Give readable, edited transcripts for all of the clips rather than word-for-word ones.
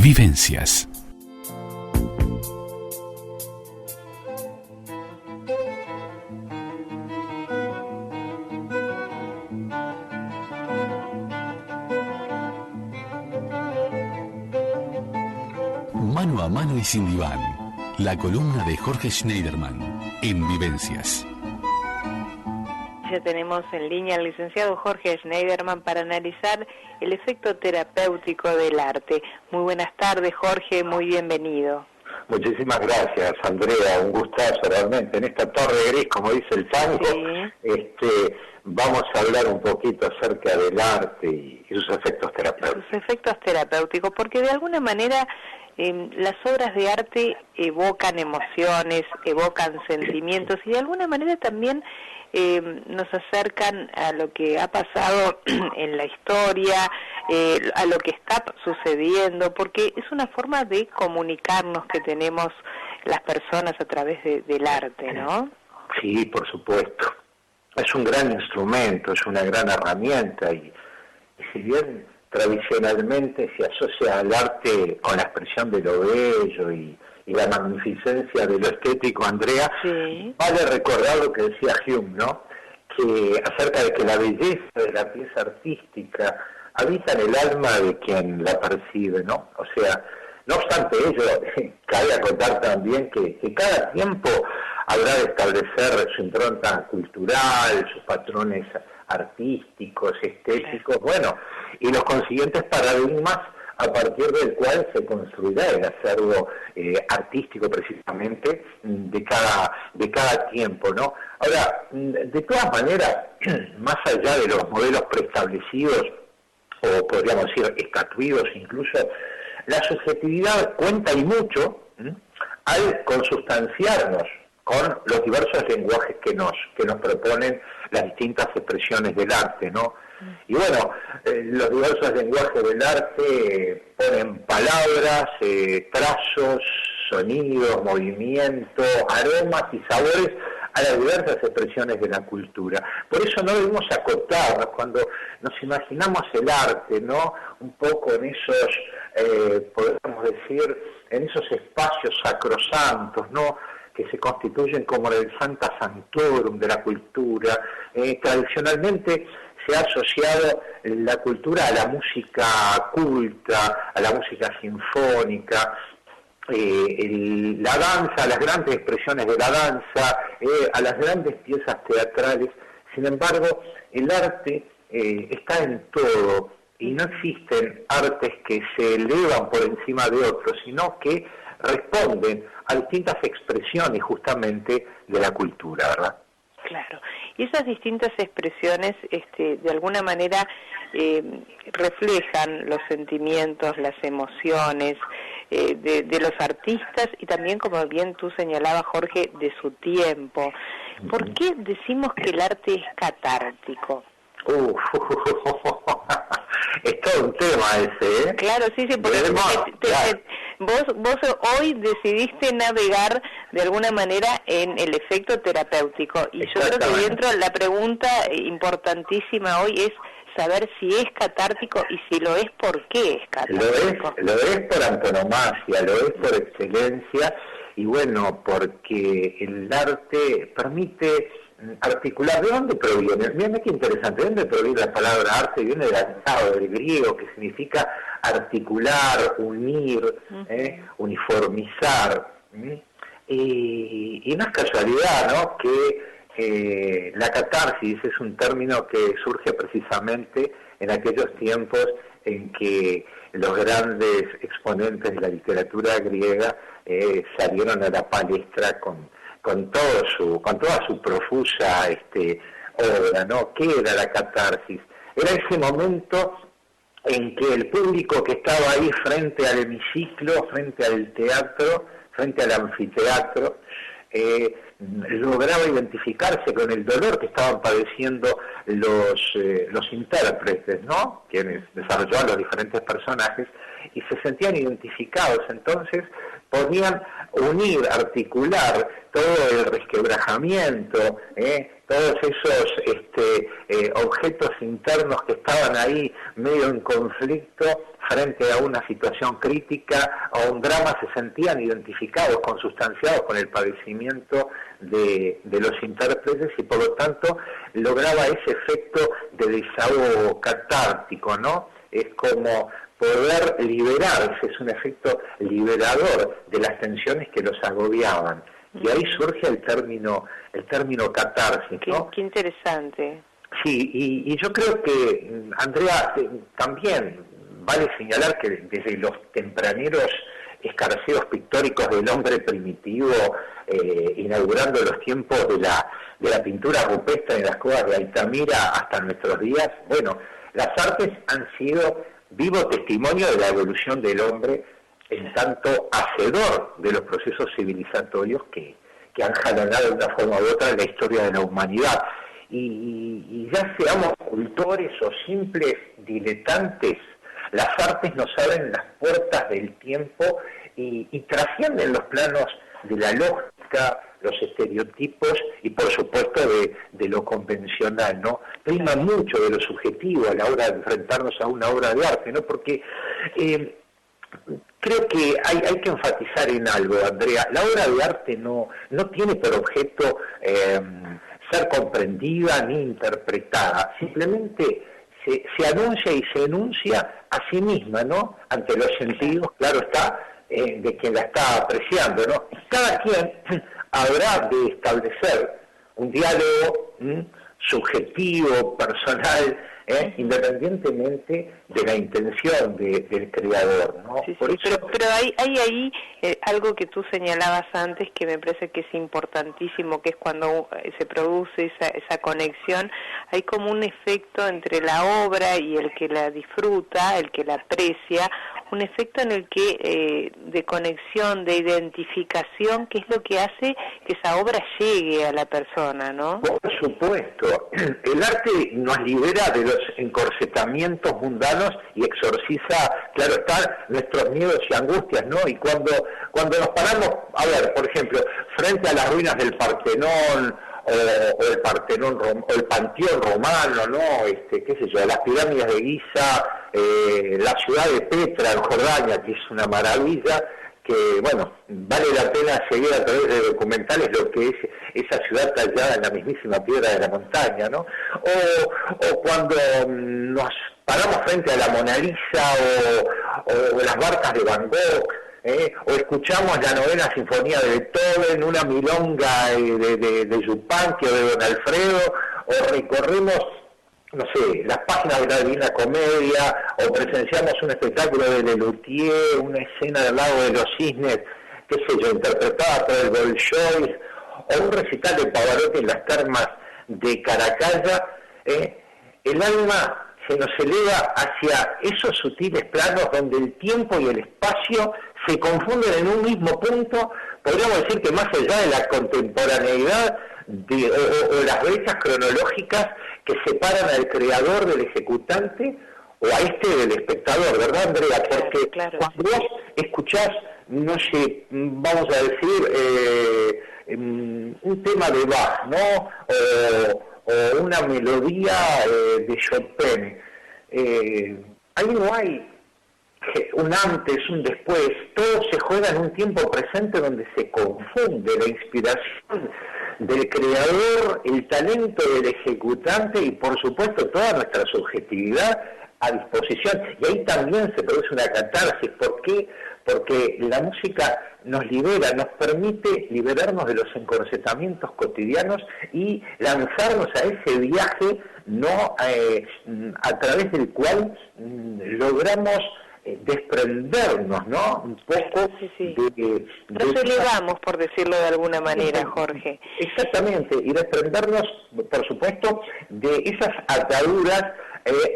Vivencias. Mano a mano y sin diván. La columna de Jorge Schneiderman en Vivencias. Ya tenemos en línea al licenciado Jorge Schneiderman para analizar el efecto terapéutico del arte. Muy buenas tardes, Jorge, muy bienvenido. Muchísimas gracias, Andrea, un gustazo realmente. En esta torre gris, como dice el tango, sí. Vamos a hablar un poquito acerca del arte y sus efectos terapéuticos. Sus efectos terapéuticos, porque de alguna manera las obras de arte evocan emociones, evocan sentimientos y de alguna manera también nos acercan a lo que ha pasado en la historia, a lo que está sucediendo, porque es una forma de comunicarnos que tenemos las personas a través del arte, ¿no? Sí, por supuesto. Es un gran instrumento, es una gran herramienta y si bien tradicionalmente se asocia al arte con la expresión de lo bello y la magnificencia de lo estético, Andrea, sí. Vale recordar lo que decía Hume, ¿no? Que acerca de que la belleza de la pieza artística habita en el alma de quien la percibe, ¿no? O sea, no obstante ello, cabe acotar también que cada tiempo habrá de establecer su impronta cultural, sus patrones artísticos, estéticos, bueno, y los consiguientes paradigmas a partir del cual se construirá el acervo artístico precisamente de cada tiempo, ¿no? Ahora, de todas maneras, más allá de los modelos preestablecidos, o podríamos decir estatuidos incluso, la subjetividad cuenta y mucho al consustanciarnos con los diversos lenguajes que nos proponen las distintas expresiones del arte, ¿no? Y bueno, los diversos lenguajes del arte ponen palabras, trazos, sonidos, movimientos, aromas y sabores a las diversas expresiones de la cultura. Por eso no debemos acotarnos cuando nos imaginamos el arte, ¿no? Un poco en esos, podemos decir, en esos espacios sacrosantos, ¿no? Que se constituyen como el Sancta Sanctorum de la cultura. Tradicionalmente se ha asociado la cultura a la música culta, a la música sinfónica, la danza, a las grandes expresiones de la danza, a las grandes piezas teatrales. Sin embargo, el arte está en todo y no existen artes que se elevan por encima de otros, sino que responden a distintas expresiones justamente de la cultura, ¿verdad? Claro, y esas distintas expresiones de alguna manera reflejan los sentimientos, las emociones de los artistas y también, como bien tú señalabas, Jorge, de su tiempo. ¿Por qué decimos que el arte es catártico? Es todo un tema ese, ¿eh? Claro, sí, porque vos hoy decidiste navegar de alguna manera en el efecto terapéutico y yo creo que dentro la pregunta importantísima hoy es saber si es catártico y si lo es, ¿por qué es catártico? Lo es por antonomasia, lo es por excelencia y bueno, porque el arte permite articular. ¿De dónde proviene? Miren qué interesante. ¿De dónde proviene la palabra arte? Viene del antao, del griego, que significa articular, unir, uniformizar. Y no es casualidad, ¿no?, que la catarsis es un término que surge precisamente en aquellos tiempos en que los grandes exponentes de la literatura griega salieron a la palestra con toda su profusa obra, ¿no? ¿Qué era la catarsis? Era ese momento en que el público que estaba ahí frente al hemiciclo, frente al teatro, frente al anfiteatro, lograba identificarse con el dolor que estaban padeciendo los intérpretes, ¿no?, quienes desarrollaban los diferentes personajes, y se sentían identificados. Entonces podían unir, articular todo el resquebrajamiento, todos esos objetos internos que estaban ahí medio en conflicto frente a una situación crítica, a un drama, se sentían identificados, consustanciados con el padecimiento de los intérpretes, y por lo tanto lograba ese efecto de desahogo catártico, ¿no? Es como poder liberarse, es un efecto liberador de las tensiones que los agobiaban. Y ahí surge el término catarsis, ¿no? Qué interesante. Sí, y yo creo que, Andrea, también vale señalar que desde los tempraneros escarceos pictóricos del hombre primitivo, inaugurando los tiempos de la pintura rupestre en las cuevas de Altamira hasta nuestros días, bueno, las artes han sido vivo testimonio de la evolución del hombre en tanto hacedor de los procesos civilizatorios que han jalonado de una forma u otra la historia de la humanidad. Y ya seamos cultores o simples diletantes, las artes nos abren las puertas del tiempo y trascienden los planos de la lógica, los estereotipos y por supuesto de lo convencional, ¿no? Prima mucho de lo subjetivo a la hora de enfrentarnos a una obra de arte, ¿no? Porque creo que hay que enfatizar en algo, Andrea. La obra de arte no tiene por objeto ser comprendida ni interpretada, simplemente se anuncia y se enuncia a sí misma, ¿no? Ante los sentidos, claro está, de quien la está apreciando, ¿no? Cada quien habrá de establecer un diálogo subjetivo, personal, independientemente de la intención del creador, ¿no? Sí, sí, eso... pero hay ahí algo que tú señalabas antes que me parece que es importantísimo, que es cuando se produce esa conexión, hay como un efecto entre la obra y el que la disfruta, el que la aprecia, un efecto en el que de conexión, de identificación, que es lo que hace que esa obra llegue a la persona, ¿no? Por supuesto, el arte nos libera de los encorsetamientos mundanos y exorciza, claro está, nuestros miedos y angustias, ¿no? Y cuando nos paramos, a ver, por ejemplo, frente a las ruinas del Partenón, o el Partenón o el Panteón romano, ¿no? Qué sé yo, las pirámides de Giza, la ciudad de Petra en Jordania, que es una maravilla, que bueno, vale la pena seguir a través de documentales lo que es esa ciudad tallada en la mismísima piedra de la montaña, ¿no? O cuando nos paramos frente a la Mona Lisa o las barcas de Van Gogh, o escuchamos la novena sinfonía de Beethoven, una milonga de Yupanqui o de Don Alfredo, o recorremos, no sé, las páginas de la Divina Comedia, o presenciamos un espectáculo de Lelutier, una escena del Lago de los Cisnes, qué sé yo, interpretada por el Bolshoi, o un recital de Pavarotti en las termas de Caracalla, el alma se nos eleva hacia esos sutiles planos donde el tiempo y el espacio se confunden en un mismo punto. Podríamos decir que más allá de la contemporaneidad o las brechas cronológicas que separan al creador del ejecutante o a del espectador, ¿verdad, Andrea? Porque claro, cuando vos escuchás, no sé, vamos a decir, un tema de Bach, ¿no? O una melodía de Chopin, ahí no hay un antes, un después, todo se juega en un tiempo presente donde se confunde la inspiración del creador, el talento del ejecutante y por supuesto toda nuestra subjetividad a disposición. Y ahí también se produce una catarsis. ¿Por qué? Porque la música nos libera, nos permite liberarnos de los encorsetamientos cotidianos y lanzarnos a ese viaje, ¿no? A través del cual logramos desprendernos, ¿no? Un poco Nos elevamos, por decirlo de alguna manera, Jorge. Exactamente, y desprendernos, por supuesto, de esas ataduras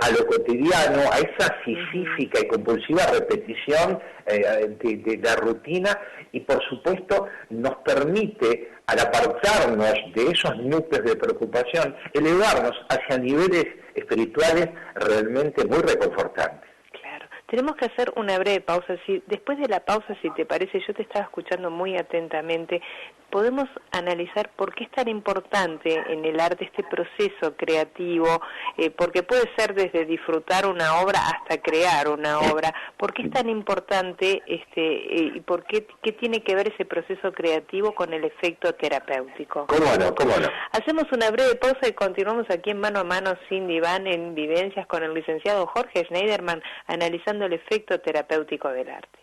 a lo cotidiano, a esa sisífica y compulsiva repetición de la rutina, y por supuesto nos permite, al apartarnos de esos núcleos de preocupación, elevarnos hacia niveles espirituales realmente muy reconfortantes. Tenemos que hacer una breve pausa. Después de la pausa, si te parece, yo te estaba escuchando muy atentamente, podemos analizar por qué es tan importante en el arte este proceso creativo, porque puede ser desde disfrutar una obra hasta crear una obra. ¿Por qué es tan importante y por qué tiene que ver ese proceso creativo con el efecto terapéutico? ¿Cómo no? Hacemos una breve pausa y continuamos aquí en Mano a Mano sin Diván en Vivencias con el licenciado Jorge Schneiderman analizando el efecto terapéutico del arte.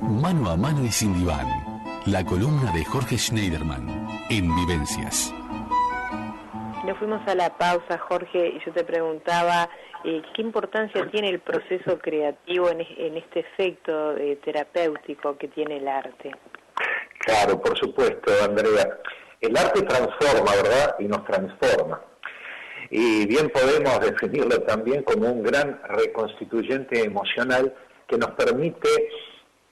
Mano a Mano y sin Diván, la columna de Jorge Schneiderman en Vivencias. Nos fuimos a la pausa, Jorge, y yo te preguntaba qué importancia tiene el proceso creativo en este efecto terapéutico que tiene el arte. Claro, por supuesto, Andrea. El arte transforma, ¿verdad? Y nos transforma. Y bien podemos definirlo también como un gran reconstituyente emocional que nos permite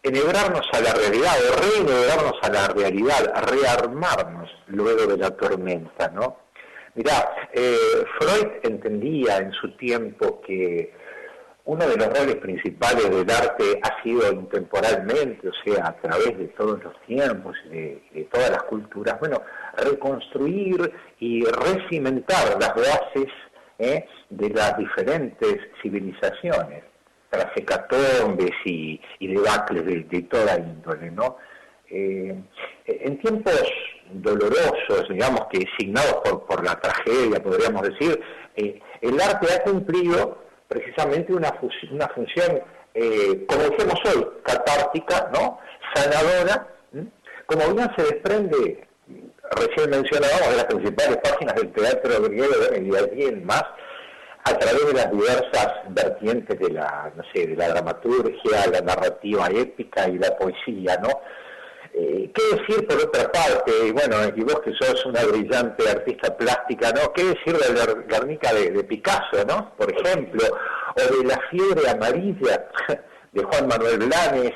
enhebrarnos a la realidad, o reenhebrarnos a la realidad, a rearmarnos luego de la tormenta, ¿no? Mirá, Freud entendía en su tiempo que uno de los roles principales del arte ha sido intemporalmente, o sea, a través de todos los tiempos y de todas las culturas, reconstruir y recimentar las bases de las diferentes civilizaciones, tras hecatombes y debacles de toda índole, ¿no? En tiempos dolorosos, digamos que signados por la tragedia, podríamos decir, el arte ha cumplido precisamente una función, como decíamos hoy, catártica, ¿no? Sanadora, como bien se desprende, recién mencionábamos, de las principales páginas del teatro griego y de allí en más, a través de las diversas vertientes de la dramaturgia, la narrativa épica y la poesía, ¿no? ¿Qué decir por otra parte? Y vos que sos una brillante artista plástica, ¿no? ¿Qué decir de la Guernica de Picasso, ¿no? Por ejemplo, o de La fiebre amarilla de Juan Manuel Blanes,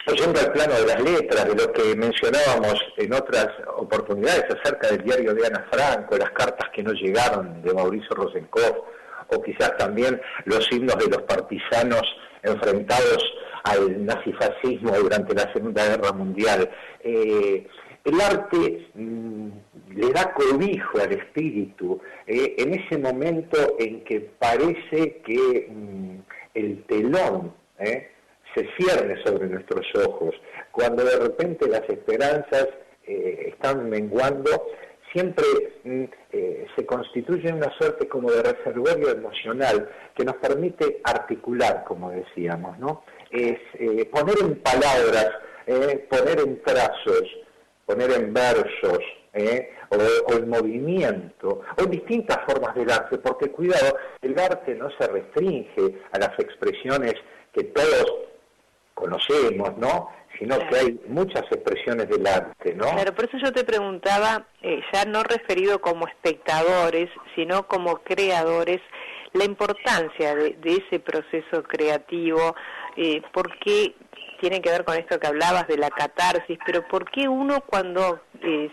yendo al plano de las letras, de lo que mencionábamos en otras oportunidades acerca del diario de Ana Franco, las cartas que no llegaron de Mauricio Rosenkopf, o quizás también los himnos de los partisanos enfrentados al nazifascismo durante la Segunda Guerra Mundial. El arte le da cobijo al espíritu en ese momento en que parece que el telón se cierne sobre nuestros ojos, cuando de repente las esperanzas están menguando. Siempre se constituye una suerte como de reservorio emocional que nos permite articular, como decíamos, ¿no? Es poner en palabras, poner en trazos, poner en versos, o en movimiento, o en distintas formas del arte, porque cuidado, el arte no se restringe a las expresiones que todos conocemos, ¿no? Sino que hay muchas expresiones del arte, ¿no? Claro, por eso yo te preguntaba, ya no referido como espectadores, sino como creadores, la importancia de ese proceso creativo, por qué tiene que ver con esto que hablabas de la catarsis, pero por qué uno cuando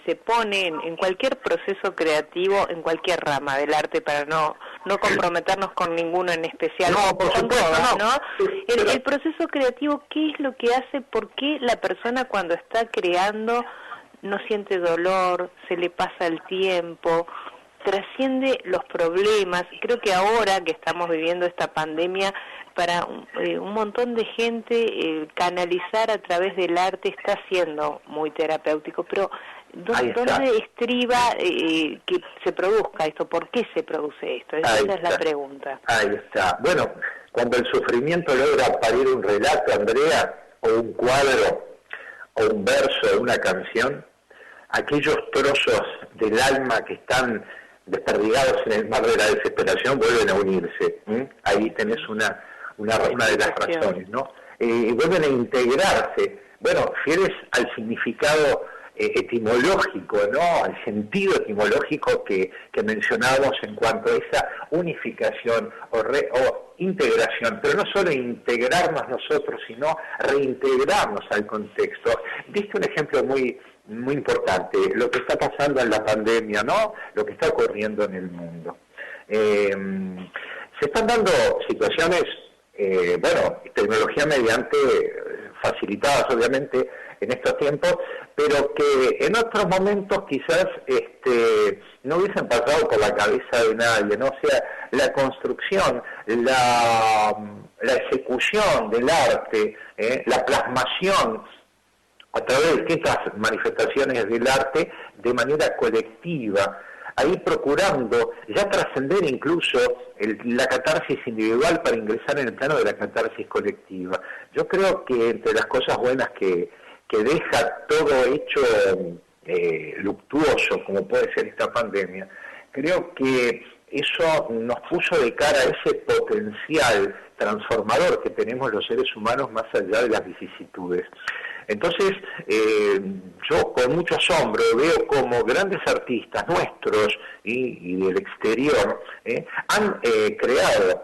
se pone en cualquier proceso creativo, en cualquier rama del arte, para no comprometernos con ninguno en especial, no, por con supuesto, todas, no. ¿no? El proceso creativo, ¿qué es lo que hace? ¿Por qué la persona cuando está creando no siente dolor, se le pasa el tiempo, trasciende los problemas? Creo que ahora que estamos viviendo esta pandemia, para un montón de gente canalizar a través del arte está siendo muy terapéutico, pero ¿dónde estriba que se produzca esto? ¿Por qué se produce esto? Esa es la pregunta. Ahí está. Bueno, cuando el sufrimiento logra parir un relato, Andrea, o un cuadro, o un verso, o una canción, aquellos trozos del alma que están desperdigados en el mar de la desesperación vuelven a unirse. Ahí tenés una de las razones, ¿no? Vuelven a integrarse, fieles al significado etimológico, ¿no? Al sentido etimológico que mencionábamos en cuanto a esa unificación o integración, pero no solo integrarnos nosotros, sino reintegrarnos al contexto. Diste un ejemplo muy importante, lo que está pasando en la pandemia, ¿no? Lo que está ocurriendo en el mundo. Se están dando situaciones, tecnología mediante, facilitadas obviamente en estos tiempos, pero que en otros momentos quizás no hubiesen pasado por la cabeza de nadie, ¿no? O sea, la construcción, la ejecución del arte, la plasmación a través de distintas manifestaciones del arte de manera colectiva, ahí procurando ya trascender incluso la catarsis individual para ingresar en el plano de la catarsis colectiva. Yo creo que entre las cosas buenas que deja todo hecho luctuoso, como puede ser esta pandemia, creo que eso nos puso de cara a ese potencial transformador que tenemos los seres humanos más allá de las vicisitudes. Entonces, yo con mucho asombro veo como grandes artistas nuestros y del exterior han creado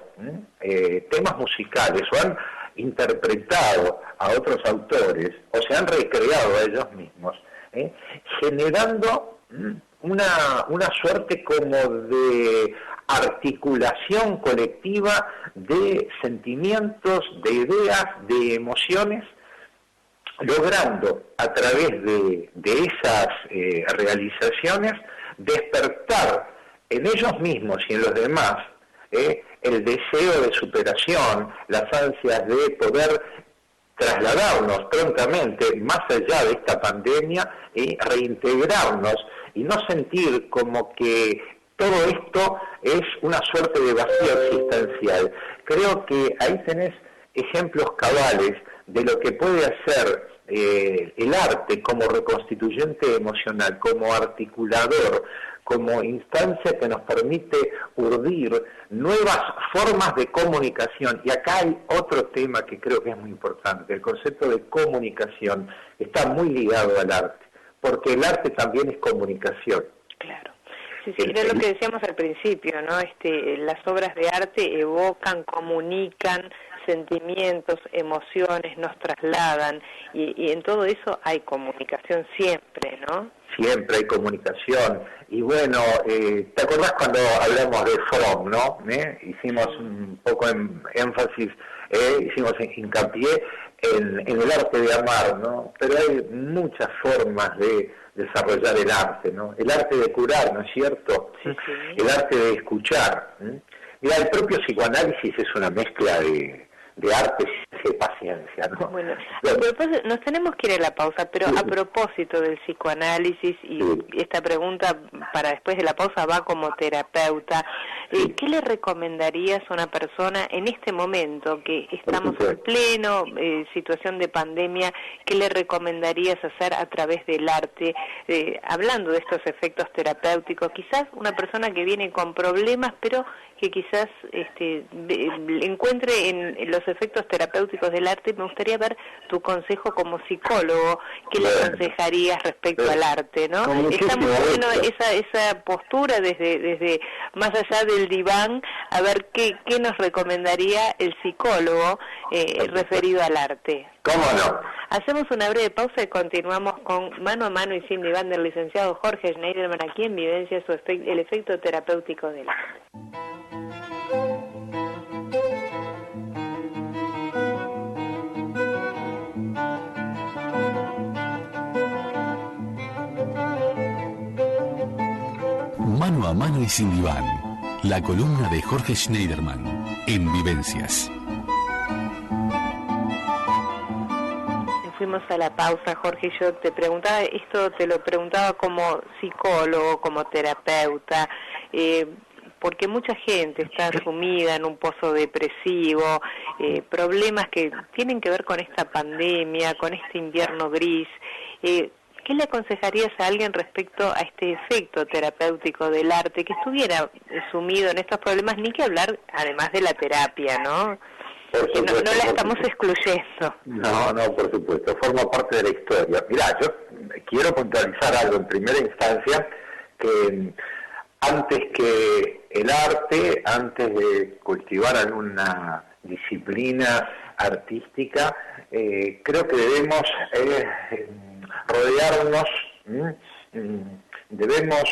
temas musicales o han interpretado a otros autores o se han recreado a ellos mismos, generando una suerte como de articulación colectiva de sentimientos, de ideas, de emociones, logrando a través de esas realizaciones despertar en ellos mismos y en los demás el deseo de superación, las ansias de poder trasladarnos prontamente más allá de esta pandemia y reintegrarnos y no sentir como que todo esto es una suerte de vacío existencial. Creo que ahí tenés ejemplos cabales de lo que puede hacer el arte como reconstituyente emocional, como articulador, como instancia que nos permite urdir nuevas formas de comunicación. Y acá hay otro tema que creo que es muy importante. El concepto de comunicación está muy ligado al arte, porque el arte también es comunicación. Claro. Sí, era lo que decíamos al principio, ¿no? Las obras de arte evocan, comunican sentimientos, emociones, nos trasladan, y en todo eso hay comunicación siempre, ¿no? Siempre hay comunicación. Y bueno, ¿te acordás cuando hablamos de Fromm, no? Hicimos un poco en énfasis, hicimos hincapié en el arte de amar, ¿no? Pero hay muchas formas de desarrollar el arte, ¿no? El arte de curar, ¿no es cierto? Sí. El arte de escuchar. Mira, el propio psicoanálisis es una mezcla de arte y paciencia, ¿no? Bueno, nos tenemos que ir a la pausa, pero a propósito del psicoanálisis, y esta pregunta para después de la pausa va como terapeuta, ¿qué le recomendarías a una persona en este momento que estamos en pleno situación de pandemia? ¿Qué le recomendarías hacer a través del arte? Hablando de estos efectos terapéuticos, quizás una persona que viene con problemas, pero que quizás encuentre en los efectos terapéuticos del arte. Me gustaría ver tu consejo como psicólogo. ¿Qué le aconsejarías respecto al arte, no? Está muy bueno esa postura desde más allá del diván, a ver qué nos recomendaría el psicólogo referido al arte. ¿Cómo no? Hacemos una breve pausa y continuamos con Mano a Mano y Sin Diván del licenciado Jorge Schneiderman, aquí en Vivencia el efecto terapéutico del arte. Mano a Mano y Sin Diván, la columna de Jorge Schneiderman en Vivencias. Fuimos a la pausa, Jorge, y yo te preguntaba, esto te lo preguntaba como psicólogo, como terapeuta, porque mucha gente está sumida en un pozo depresivo, problemas que tienen que ver con esta pandemia, con este invierno gris. ¿Qué le aconsejarías a alguien respecto a este efecto terapéutico del arte que estuviera sumido en estos problemas? Ni que hablar, además de la terapia, ¿no? Que no la estamos excluyendo. No, por supuesto, forma parte de la historia. Mirá, yo quiero puntualizar algo en primera instancia, que antes que el arte, antes de cultivar alguna disciplina artística, creo que debemos rodearnos, debemos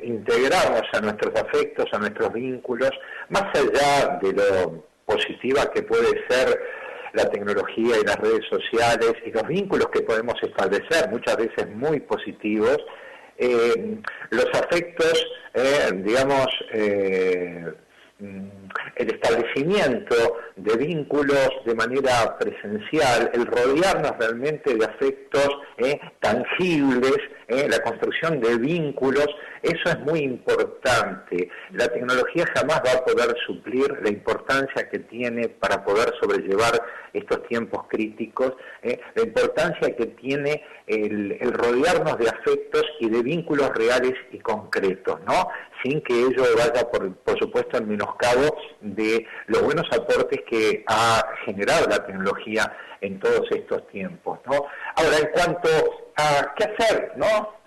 integrarnos a nuestros afectos, a nuestros vínculos, más allá de lo positiva que puede ser la tecnología y las redes sociales y los vínculos que podemos establecer, muchas veces muy positivos. Los afectos, digamos, el establecimiento de vínculos de manera presencial, el rodearnos realmente de afectos tangibles, la construcción de vínculos, eso es muy importante. La tecnología jamás va a poder suplir la importancia que tiene para poder sobrellevar estos tiempos críticos, la importancia que tiene el rodearnos de afectos y de vínculos reales y concretos, ¿no? Sin que ello vaya, por supuesto, en menoscabo de los buenos aportes que ha generado la tecnología en todos estos tiempos, ¿no? Ahora, en cuanto a qué hacer, ¿no?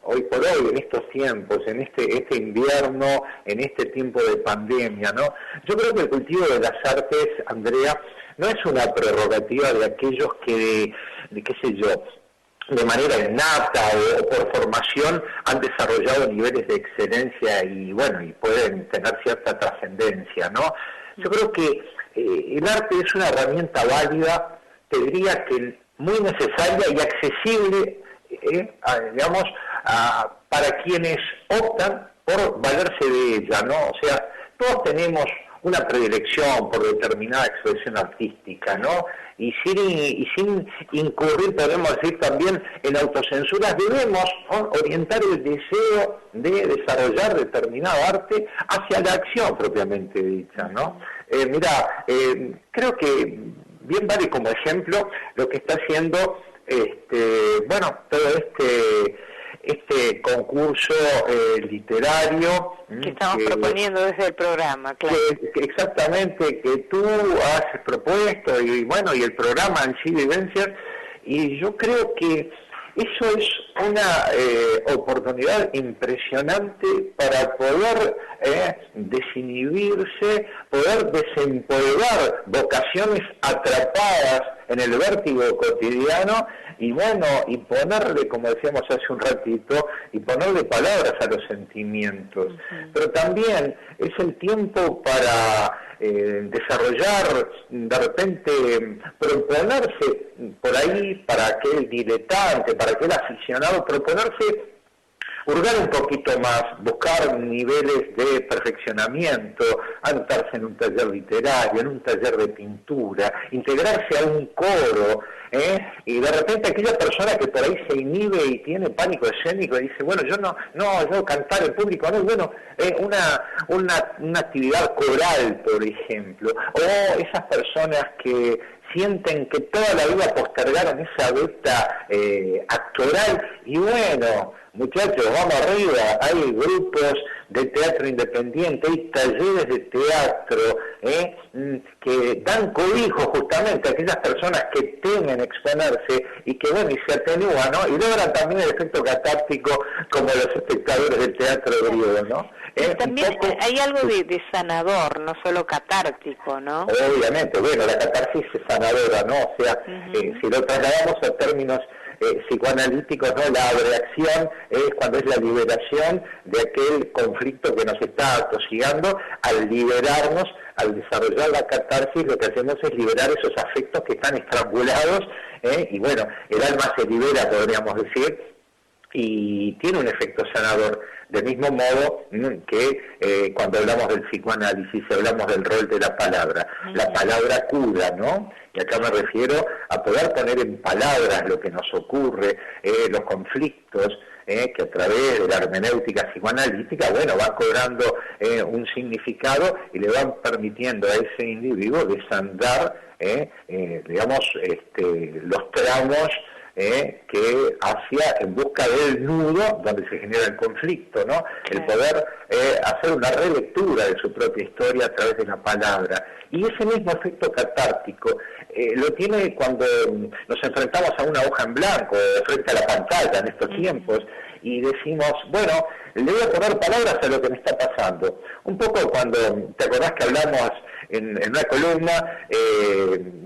Hoy por hoy, en estos tiempos, en este invierno, en este tiempo de pandemia, ¿no? Yo creo que el cultivo de las artes, Andrea, no es una prerrogativa de aquellos que, qué sé yo, de manera innata o por formación han desarrollado niveles de excelencia y bueno, y pueden tener cierta trascendencia, ¿no? Yo creo que el arte es una herramienta válida, te diría que muy necesaria y accesible, digamos, para quienes optan por valerse de ella, ¿no? O sea, todos tenemos una predilección por determinada expresión artística, ¿no? Y sin incurrir, podemos decir también, en autocensuras, debemos, ¿no?, orientar el deseo de desarrollar determinado arte hacia la acción propiamente dicha, ¿no? Creo que bien vale como ejemplo lo que está haciendo, todo este concurso literario que estamos proponiendo desde el programa, claro. Exactamente, que tú has propuesto y bueno, y el programa en sí, Vivencias, y yo creo que eso es una oportunidad impresionante para poder desinhibirse, poder desempolvar vocaciones atrapadas en el vértigo cotidiano y bueno, y ponerle, como decíamos hace un ratito, y ponerle palabras a los sentimientos. Uh-huh. Pero también es el tiempo para desarrollar, de repente proponerse por ahí, para aquel diletante, para aquel aficionado, proponerse hurgar un poquito más, buscar niveles de perfeccionamiento, anotarse en un taller literario, en un taller de pintura, integrarse a un coro, y de repente aquella persona que por ahí se inhibe y tiene pánico escénico y dice, bueno, yo cantar en público, no, bueno, una actividad coral, por ejemplo, o esas personas que sienten que toda la vida postergaron esa beta actoral y bueno, muchachos, vamos arriba, hay grupos de teatro independiente, hay talleres de teatro que dan cobijo justamente a aquellas personas que temen exponerse y que bueno, y se atenúan, ¿no? Y logran también el efecto catártico como los espectadores del teatro griego, ¿no? También hay algo de sanador, no solo catártico, ¿no? Obviamente, bueno, la catarsis es sanadora, ¿no? O sea, si lo trasladamos a términos psicoanalíticos, ¿no? La abreacción es cuando es la liberación de aquel conflicto que nos está atosigando. Al liberarnos, al desarrollar la catarsis, lo que hacemos es liberar esos afectos que están estrangulados, y bueno, el alma se libera, podríamos decir, y tiene un efecto sanador. Del mismo modo que cuando hablamos del psicoanálisis hablamos del rol de la palabra cura, ¿no? Y acá me refiero a poder poner en palabras lo que nos ocurre, los conflictos, que a través de la hermenéutica psicoanalítica, bueno, van cobrando un significado y le van permitiendo a ese individuo desandar, digamos, los tramos que hacia en busca del nudo donde se genera el conflicto, ¿no? El poder hacer una relectura de su propia historia a través de la palabra. Y ese mismo efecto catártico lo tiene cuando nos enfrentamos a una hoja en blanco frente a la pantalla en estos tiempos y decimos, bueno, le voy a poner palabras a lo que me está pasando. Un poco cuando, ¿te acordás que hablamos en una columna,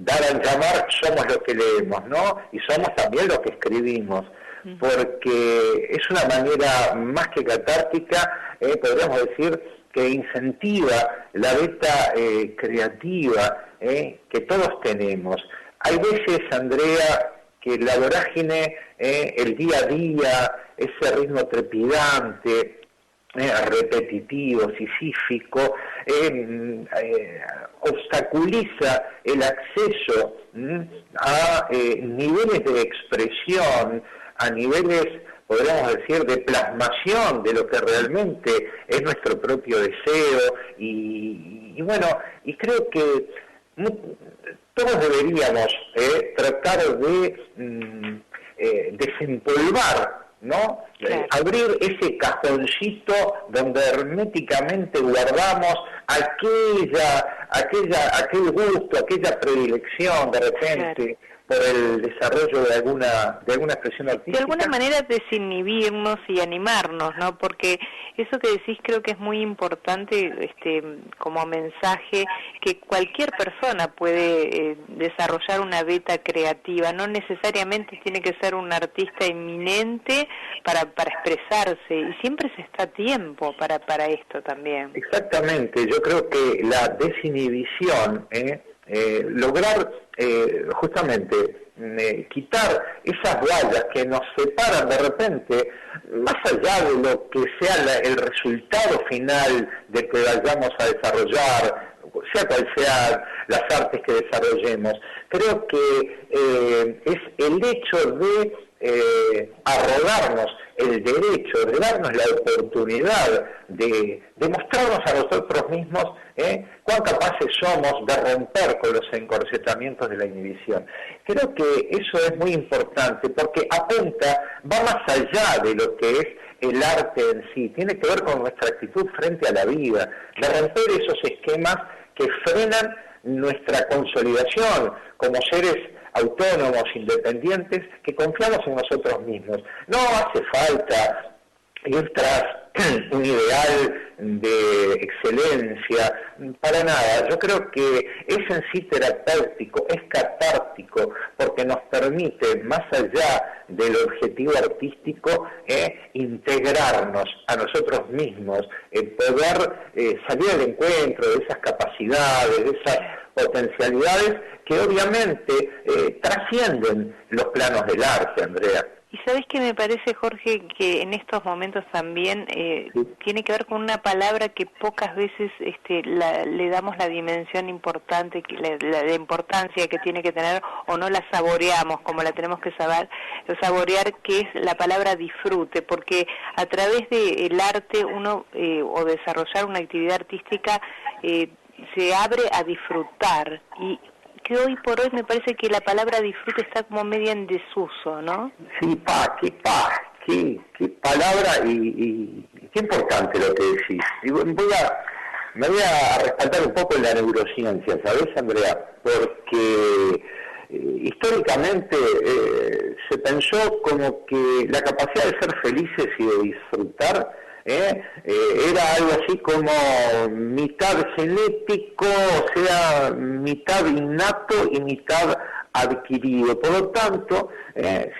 dar al llamar somos lo que leemos, ¿no? Y somos también lo que escribimos, porque es una manera más que catártica, podríamos decir, que incentiva la beta creativa que todos tenemos. Hay veces, Andrea, que la vorágine, el día a día, ese ritmo trepidante, repetitivo, sisífico, obstaculiza el acceso a niveles de expresión, a niveles, podríamos decir, de plasmación de lo que realmente es nuestro propio deseo, y bueno, y creo que todos deberíamos tratar de desempolvar, ¿no? Claro. Abrir ese cajoncito donde herméticamente guardamos aquel gusto, aquella predilección de repente, claro, por el desarrollo de alguna expresión artística. De alguna manera desinhibirnos y animarnos, ¿no? Porque eso que decís creo que es muy importante como mensaje, que cualquier persona puede desarrollar una beta creativa, no necesariamente tiene que ser un artista eminente para expresarse, y siempre se está a tiempo para esto también. Exactamente, yo creo que la desinhibición, lograr justamente quitar esas vallas que nos separan de repente, más allá de lo que sea el resultado final de que vayamos a desarrollar, sea cual sea las artes que desarrollemos. Creo que es el hecho de arrogarnos el derecho, de darnos la oportunidad de mostrarnos a nosotros mismos cuán capaces somos de romper con los encorsetamientos de la inhibición. Creo que eso es muy importante porque va más allá de lo que es el arte en sí, tiene que ver con nuestra actitud frente a la vida, de romper esos esquemas que frenan nuestra consolidación como seres autónomos, independientes, que confiamos en nosotros mismos. No hace falta ir tras un ideal de excelencia, para nada. Yo creo que es en sí terapéutico, es catártico, porque nos permite, más allá del objetivo artístico, integrarnos a nosotros mismos, poder salir al encuentro de esas capacidades, de esas potencialidades que obviamente trascienden los planos del arte, Andrea. Y sabes que me parece, Jorge, que en estos momentos también tiene que ver con una palabra que pocas veces le damos la dimensión importante, la importancia que tiene que tener, o no la saboreamos como la tenemos que saborear, que es la palabra disfrute, porque a través del arte uno, o desarrollar una actividad artística, se abre a disfrutar, y que hoy por hoy me parece que la palabra disfrute está como media en desuso, ¿no? Sí, qué palabra y qué importante lo que decís. Y me voy a respaldar un poco en la neurociencia, ¿sabes, Andrea? Porque históricamente se pensó como que la capacidad de ser felices y de disfrutar era algo así como mitad genético, o sea, mitad innato y mitad adquirido. Por lo tanto,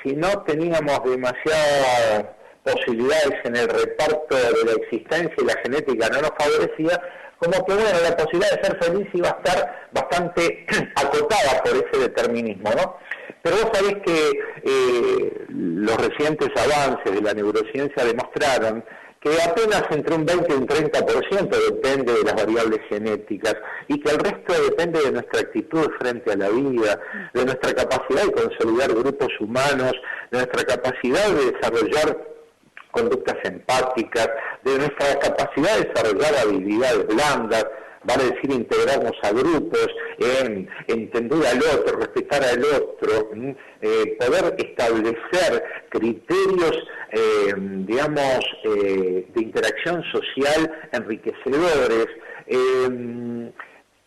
si no teníamos demasiadas posibilidades en el reparto de la existencia y la genética no nos favorecía, como que bueno, la posibilidad de ser feliz iba a estar bastante acotada por ese determinismo, ¿no? Pero vos sabés que los recientes avances de la neurociencia demostraron que apenas entre un 20 y un 30% depende de las variables genéticas y que el resto depende de nuestra actitud frente a la vida, de nuestra capacidad de consolidar grupos humanos, de nuestra capacidad de desarrollar conductas empáticas, de nuestra capacidad de desarrollar habilidades blandas. van a decir integrarnos a grupos, entender al otro, respetar al otro, poder establecer criterios, de interacción social enriquecedores.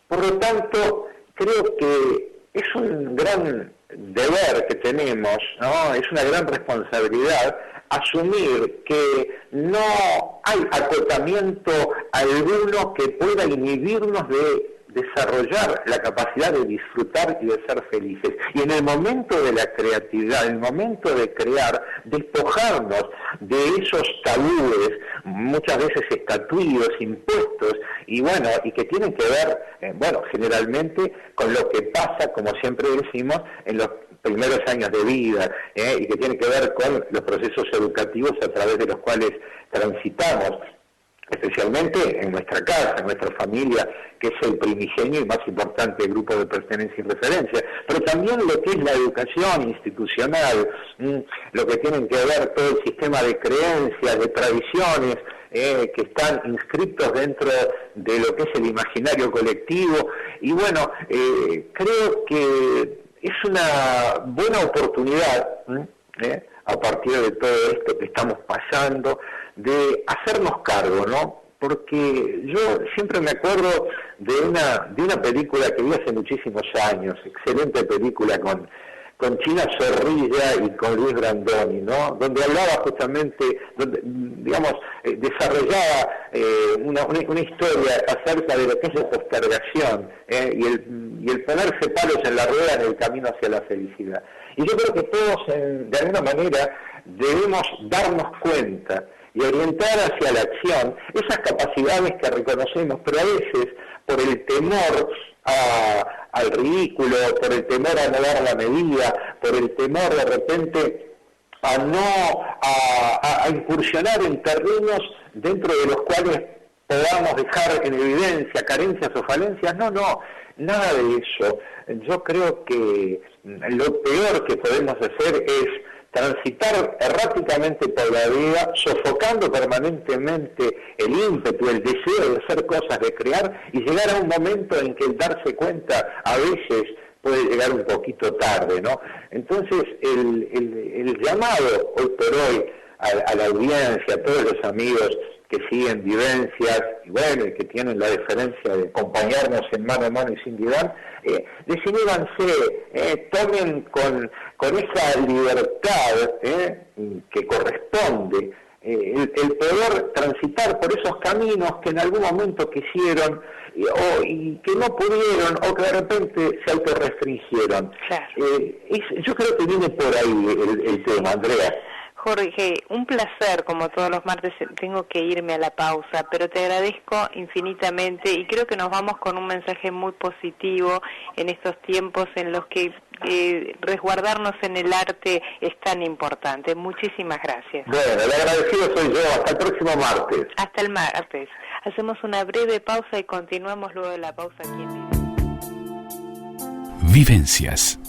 Por lo tanto, creo que es un gran deber que tenemos, ¿no? Es una gran responsabilidad asumir que no hay acotamiento alguno que pueda inhibirnos de desarrollar la capacidad de disfrutar y de ser felices. Y en el momento de la creatividad, en el momento de crear, despojarnos de esos tabúes, muchas veces estatuidos, impuestos, y bueno, y que tienen que ver, generalmente con lo que pasa, como siempre decimos, en los primeros años de vida, y que tiene que ver con los procesos educativos a través de los cuales transitamos, especialmente en nuestra casa, en nuestra familia, que es el primigenio y más importante grupo de pertenencia y referencia, pero también lo que es la educación institucional, lo que tienen que ver todo el sistema de creencias, de tradiciones, que están inscritos dentro de lo que es el imaginario colectivo, y bueno, creo que es una buena oportunidad, a partir de todo esto que estamos pasando, de hacernos cargo, ¿no? Porque yo siempre me acuerdo de una película que vi hace muchísimos años, excelente película con China Zorrilla y con Luis Brandoni, ¿no? Donde hablaba justamente, desarrollaba una historia acerca de lo que es la postergación, y el ponerse palos en la rueda en el camino hacia la felicidad. Y yo creo que todos, de alguna manera, debemos darnos cuenta y orientar hacia la acción esas capacidades que reconocemos, pero a veces por el temor al ridículo, por el temor a no dar la medida, por el temor de repente a incursionar en terrenos dentro de los cuales podamos dejar en evidencia carencias o falencias. No, nada de eso. Yo creo que lo peor que podemos hacer es transitar erráticamente por la vida, sofocando permanentemente el ímpetu, el deseo de hacer cosas, de crear, y llegar a un momento en que el darse cuenta a veces puede llegar un poquito tarde, ¿no? Entonces, el llamado hoy por hoy a la audiencia, a todos los amigos que siguen Vivencias, y bueno, y que tienen la deferencia de acompañarnos en Mano a Mano y Sin Diván, desinhíbanse, tomen con esa libertad que corresponde el poder transitar por esos caminos que en algún momento quisieron y que no pudieron, o que de repente se autorrestringieron. Claro. Yo creo que viene por ahí el tema, Andrea. Jorge, un placer, como todos los martes. Tengo que irme a la pausa, pero te agradezco infinitamente y creo que nos vamos con un mensaje muy positivo en estos tiempos en los que resguardarnos en el arte es tan importante. Muchísimas gracias. Bueno, el agradecido soy yo. Hasta el próximo martes. Hasta el martes. Hacemos una breve pausa y continuamos luego de la pausa aquí en Vivencias.